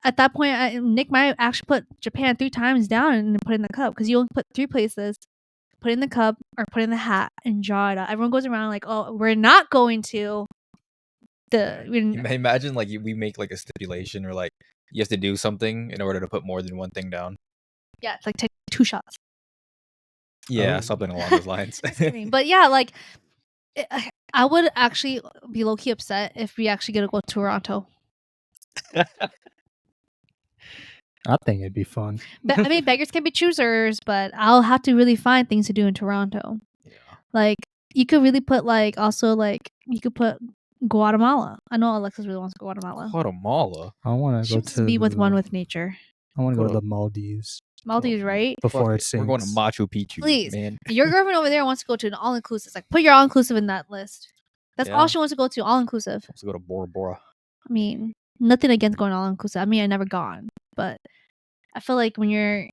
at that point, Nick might actually put Japan 3 times down and put it in the cup, because you only put 3 places. Put it in the cup or put it in the hat and draw it out. Everyone goes around like, oh, we're not going to Imagine like we make like a stipulation, or like you have to do something in order to put more than one thing down. Yeah, it's like take 2 shots. Yeah, something along those lines. But yeah, like I would actually be low-key upset if we actually get to go to Toronto. I think it'd be fun. But I mean, beggars can be choosers, but I'll have to really find things to do in Toronto. Yeah. Like you could really put like also like you could put Guatemala. I know Alexis really wants to go to Guatemala. Guatemala. I want to She go wants to to be with one with nature. I want to go to Go the Maldives Maldives, right? before Fuck it sinks. We're going to Machu Picchu, Please. man. Your girlfriend over there wants to go to an all-inclusive. Like, put your all-inclusive in that list. That's all Yeah. she wants to go to, all-inclusive. Let's go to Bora Bora. I mean, nothing against going all-inclusive. I mean, I never gone, but I feel like when you're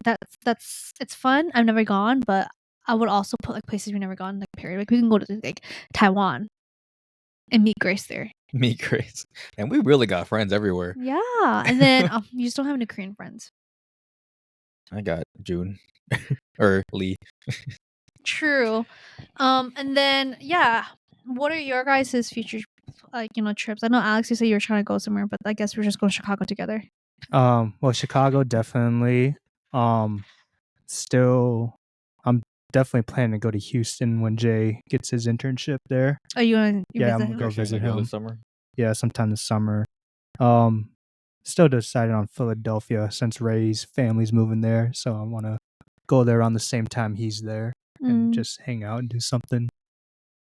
it's fun. I've never gone, but I would also put like places we've never gone. Like period. Like we can go to like Taiwan and meet Grace there. Meet Grace, and we really got friends everywhere. Yeah, and then you just don't have any Korean friends. I got June or Lee. True. And then yeah, what are your guys' future trips? I know Alex, you said you were trying to go somewhere, but I guess we're just going to Chicago together. Well, Chicago definitely. Still, I'm definitely planning to go to Houston when Jay gets his internship there. Are you gonna Yeah, I'm visit gonna him? go visit Go him. this summer. Yeah, sometime this summer. Still decided on Philadelphia since Ray's family's moving there, so I want to go there around the same time he's there and just hang out and do something.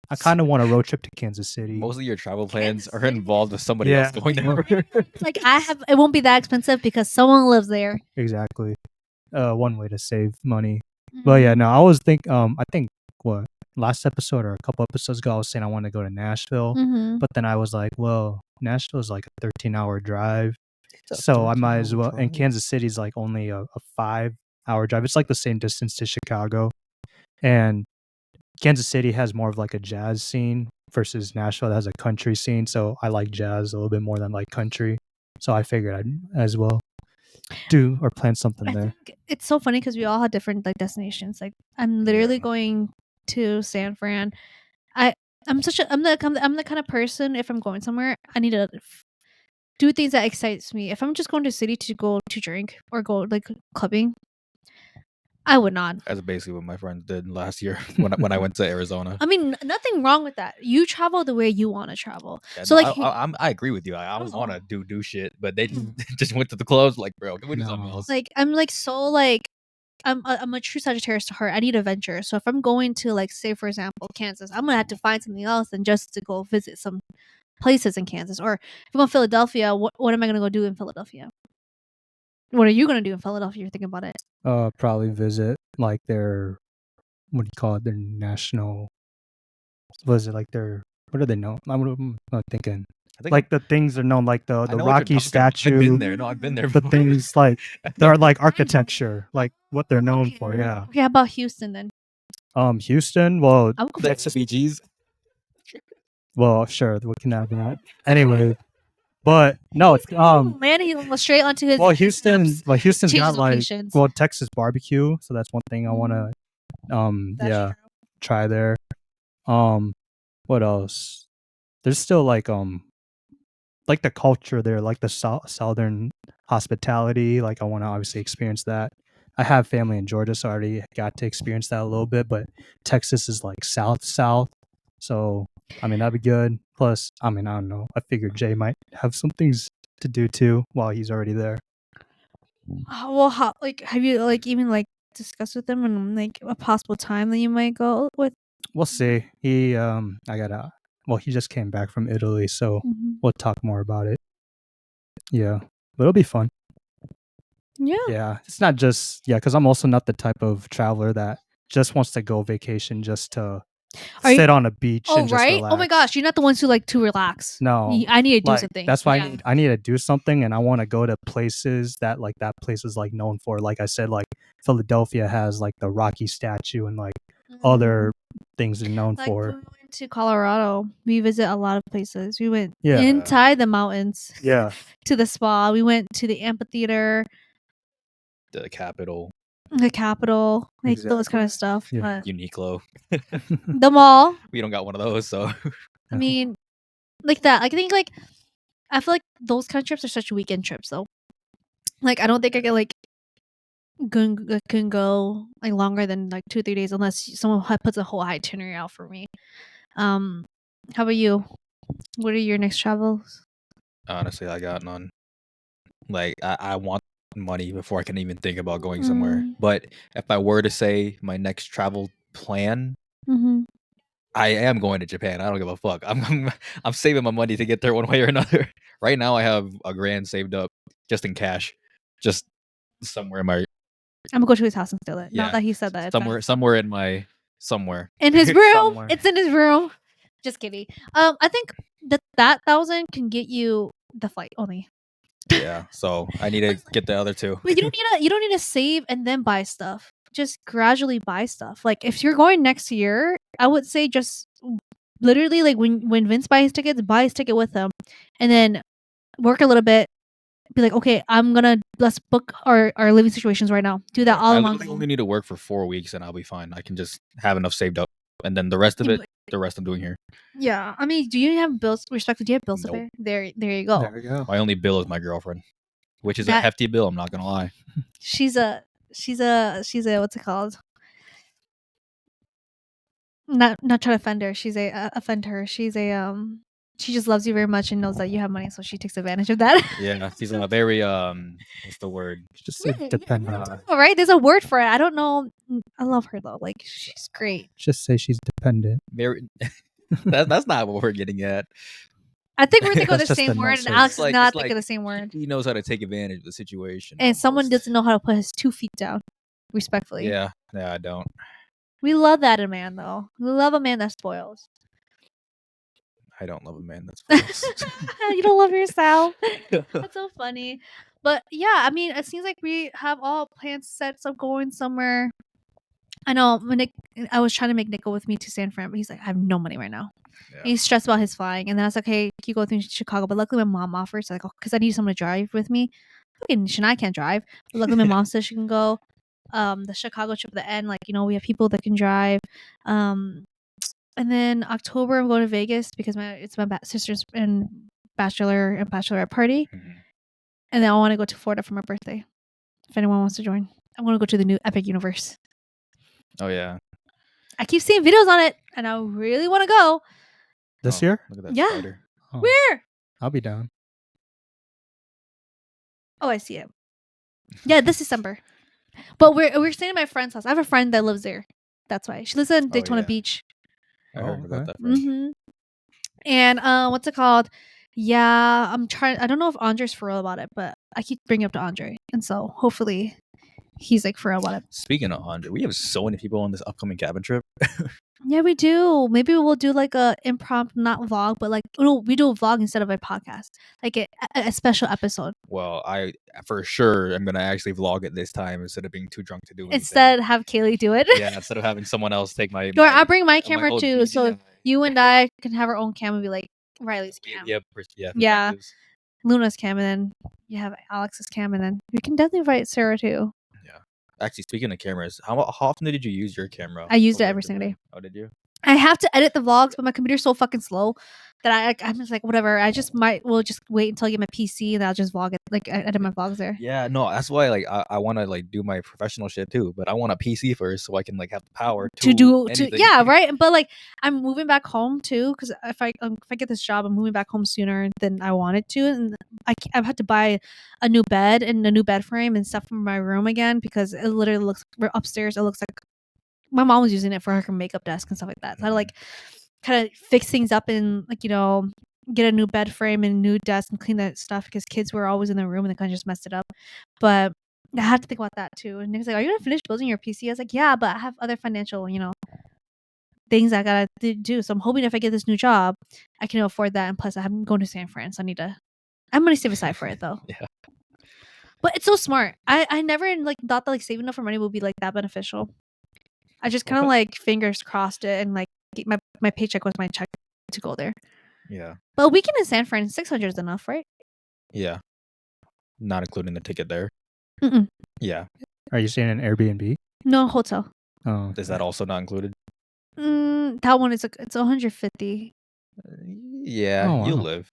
I kind of want a road trip to Kansas City. Most of your travel plans Kansas are City? involved with somebody Yeah. else going there. Like it won't be that expensive because someone lives there. Exactly. One way to save money. But yeah, no, I think what last episode or a couple episodes ago I was saying I want to go to Nashville, Mm-hmm. but then I was like, well, Nashville is like a 13-hour drive, It's a so I might as 13-hour well. And drive. Kansas City's like only a 5-hour drive. It's like the same distance to Chicago, and Kansas City has more of like a jazz scene versus Nashville that has a country scene. So I like jazz a little bit more than like country. So I figured I'd as well do or plan something I there. think it's so funny because we all have different like destinations. Like I'm literally going to San Fran. I'm the kind of person, if I'm going somewhere, I need to do things that excites me. If I'm just going to a city to go to drink or go like clubbing, I would not. That's basically what my friends did last year when I went to Arizona. I mean, nothing wrong with that. You travel the way you want to travel. Yeah, So no, like, I agree with you. I Oh. want to do shit, but they just went to the clubs. Like, bro, can we do something No. else? like I'm like so like I'm a true Sagittarius to heart. I need adventure. So if I'm going to like say for example Kansas, I'm gonna have to find something else than just to go visit some places in Kansas. Or if I'm going to Philadelphia, what am I gonna go do in Philadelphia? What are you gonna do in Philadelphia? You're thinking about it. Probably visit like their what do you call it? Their national. Was it like their what are they known? I'm not thinking. I think Like the things are known, like the I know what you're Rocky talking about. statue. I've been there. No, I've been there. The before. things like they're like architecture, like what they're known for. Yeah. Okay, how about Houston then? Houston. Well, I would go the to XBGs. well, sure, we can have that. Anyway, but no, it's man, he almost straight onto his. well, Houston's Changes got like locations. well Texas barbecue, so that's one thing I want to That's yeah true. try there. What else? There's still like the culture there, like the southern hospitality. Like I want to obviously experience that. I have family in Georgia, so I already got to experience that a little bit. But Texas is like south, so I mean that'd be good. Plus, I mean I don't know. I figured Jay might have some things to do too while he's already there. Well, how like have you like even like discussed with them and like a possible time that you might go with? We'll see. He he just came back from Italy, so we'll talk more about it. Yeah, but it'll be fun. Yeah. Yeah, it's not just because I'm also not the type of traveler that just wants to go vacation just to sit on a beach Oh and just right. relax. Oh my gosh, you're not the ones who like to relax. No, I need to do like, something. that's why Yeah. I need to do something, and I want to go to places that like that place is like known for. Like I said, like Philadelphia has like the Rocky statue and like other things they're known like for. going to Colorado. We visit a lot of places. We went Yeah. inside the mountains Yeah. to the spa. We went to the amphitheater, The Capitol, the Capitol, like those kind Exactly. of stuff. Yeah. But Uniqlo. the mall. We don't got one of those, so I mean, like that. Like, I think like I feel like those kind of trips are such weekend trips though. Like I don't think I can like can go like longer than like 2-3 days unless someone puts a whole itinerary out for me. How about you? What are your next travels? honestly, I got none. Like I want money before I can even think about going somewhere. But if I were to say my next travel plan, Mm-hmm. I am going to Japan. I don't give a fuck. I'm saving my money to get there one way or another. Right now, I have $1,000 saved up just in cash, just somewhere in my I'm gonna go to his house and steal it. Yeah, Not that he said that. somewhere in my somewhere. In his room. Somewhere. It's in his room. Just kidding. I think that 1,000 can get you the flight only. Yeah, so I need to get the other two. But you don't need to save and then buy stuff. Just gradually buy stuff. Like if you're going next year, I would say just literally like when Vince buys his tickets, buy his ticket with him, and then work a little bit. Be like, okay, let's book our living situations right now. Do that all I in literally one. only need to work for 4 weeks and I'll be fine. I can just have enough saved up, and then the rest of it, the rest I'm doing here. Yeah, I mean, do you have bills? Respectfully, do you have bills to Nope. pay? There you go. There we go. My only bill is my girlfriend, which is a That- hefty bill. I'm not gonna lie. She's a what's it called? Not trying to offend her. She's offend her. She's she just loves you very much and knows that you have money, so she takes advantage of that. Yeah, she's a very what's the word? Just say dependent. All right, there's a word for it. I don't know. I love her though. Like she's great. Just say she's dependent. Very. That's not what we're getting at. I think we're thinking of That's the just same a word, nice and word. Alex It's is like- not it's thinking like- of the same word. He knows how to take advantage of the situation. And someone almost. doesn't know how to put his 2 feet down. Respectfully. Yeah, I don't. We love that in a man, though. We love a man that spoils. I don't love a man that's false. You don't love yourself. That's so funny. But yeah, I mean, it seems like we have all plans set of going somewhere. I know I was trying to make Nick go with me to San Fran, but he's like, I have no money right now. Yeah. And he's stressed about his flying. And then I was like, hey, can you go with me to Chicago? But luckily my mom offers, like, because I need someone to drive with me. Fucking Shania can't drive. But luckily my mom says she can go. The Chicago trip at the end, like, we have people that can drive. And then October I'm going to Vegas because it's my sister's and bachelorette party. Mhm. And then I want to go to Florida for my birthday. If anyone wants to join, I'm going to go to the new Epic Universe. Oh yeah. I keep seeing videos on it, and I really want to go. This Oh, year? Look at that Yeah. spider. Oh, Where? I'll be down. Oh, I see it. Yeah, this December. But we're staying at my friend's house. I have a friend that lives there. That's why she lives in Daytona yeah. Beach. I Oh, heard about okay. that. Friend. Mm-hmm. And what's it called? Yeah, I'm trying. I don't know if Andre's for real about it, but I keep bringing it up to Andre, and so hopefully he's like for real about it. Speaking of Andre, we have so many people on this upcoming cabin trip. Yeah, we do. Maybe we'll do like a impromptu, not vlog, but like we do a vlog instead of a podcast, like a special episode. Well, I for sure am gonna actually vlog it this time instead of being too drunk to do anything. Instead, have Kaylee do it. Yeah, instead of having someone else take my. Or I'll bring my my camera whole too, so DJI. you and I can have our own cam and be like Riley's cam, Yeah. Yeah. perspectives. Luna's cam, and then you have Alex's cam, and then we can definitely invite Sarah too. Actually, speaking of cameras, how often did you use your camera? I used it over every at single Japan? day. Oh, did you? I have to edit the vlogs, but my computer's so fucking slow that I'm just like whatever. I just will just wait until I get my PC and I'll just vlog it, like edit my vlogs there. Yeah, no, that's why like I want to like do my professional shit too, but I want a PC first so I can like have the power to do anything. yeah, right. But like I'm moving back home too because if I get this job, I'm moving back home sooner than I wanted to, and I've had to buy a new bed and a new bed frame and stuff for my room again because it literally looks upstairs. It looks like my mom was using it for her makeup desk and stuff like that. So I like kind of fix things up and like get a new bed frame and new desk and clean that stuff because kids were always in the room and they kind of just messed it up. But I had to think about that too. And Nick's like, "Are you gonna finish building your PC?" I was like, "Yeah, but I have other financial, things I gotta do. So I'm hoping if I get this new job, I can afford that. And plus, I'm going to San Fran, so I'm gonna save aside for it though." Yeah. But it's so smart. I never like thought that like saving up for money would be like that beneficial. I just kind of like fingers crossed it and like my paycheck was my check to go there. Yeah. But a weekend in San Fran, 600 is enough, right? Yeah. Not including the ticket there. Mm-mm. Yeah. Are you staying in Airbnb? No, hotel. Oh, Is that also not included? That one is it's 150. Yeah, Oh, you'll wow. live.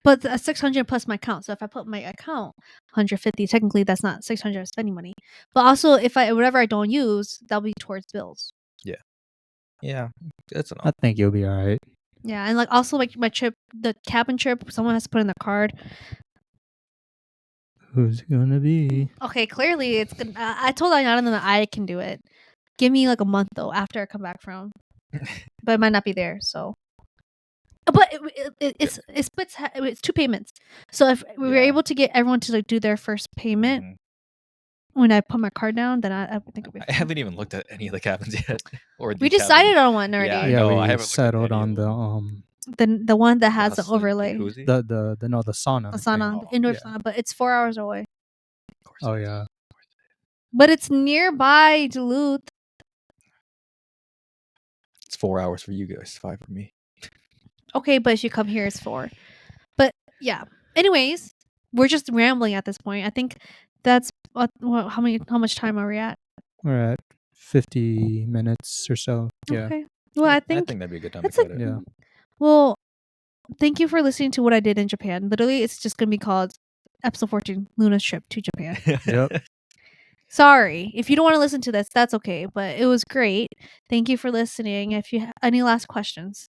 But 600 plus my account. So if I put my account 150, technically that's not 600 spending money. But also if whatever I don't use, that'll be towards bills. Yeah, that's enough. I think you'll be all right. Yeah, and like also like my trip, the cabin trip, someone has to put in the card. Who's it gonna be? Okay, clearly it's good. I told Ayana that I can do it. Give me like a month though after I come back from, but it might not be there. So, but it splits. It's 2 payments. So if we were Yeah. able to get everyone to like do their first payment Mhm. when I put my card down, then I think it'll be. I Fine. haven't even looked at any of the cabins yet. Or We the decided cabin. on one already. I Yeah, know, I we haven't looked at settled any on of the the one that has an the overlay, jacuzzi? the sauna. the thing. sauna, the indoor yeah. sauna, but it's 4 hours away. Of course Oh it is. yeah. But it's nearby Duluth. It's 4 hours for you guys, 5 for me. Okay, but if you come here, it's 4. But yeah. Anyways, we're just rambling at this point. I think that's how much time are we at? We're at 50 minutes or so. Yeah. Okay. Well, I think that'd be a good time to that's a cut it. Yeah. well. Thank you for listening to what I did in Japan. Literally, it's just gonna be called Episode 14, Luna's Trip to Japan. Yep. Sorry if you don't want to listen to this. That's okay, but it was great. Thank you for listening. If you have any last questions,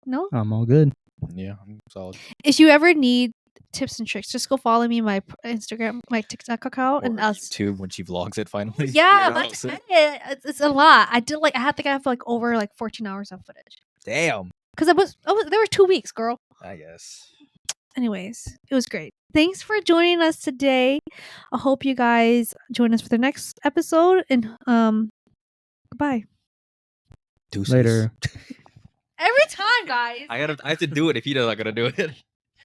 no. I'm all good. Yeah, I'm solid. If you ever need tips and tricks, just go follow me my Instagram, my TikTok account, Or and I'll. YouTube when she vlogs it finally. Yeah, You know, but so- it's a lot. I did I had to have like over like 14 hours of footage Damn. because there were 2 weeks, girl. I guess. Anyways, it was great. Thanks for joining us today. I hope you guys join us for the next episode. And goodbye. Deuces. Later. Every time, guys. I have to do it if you're not gonna do it.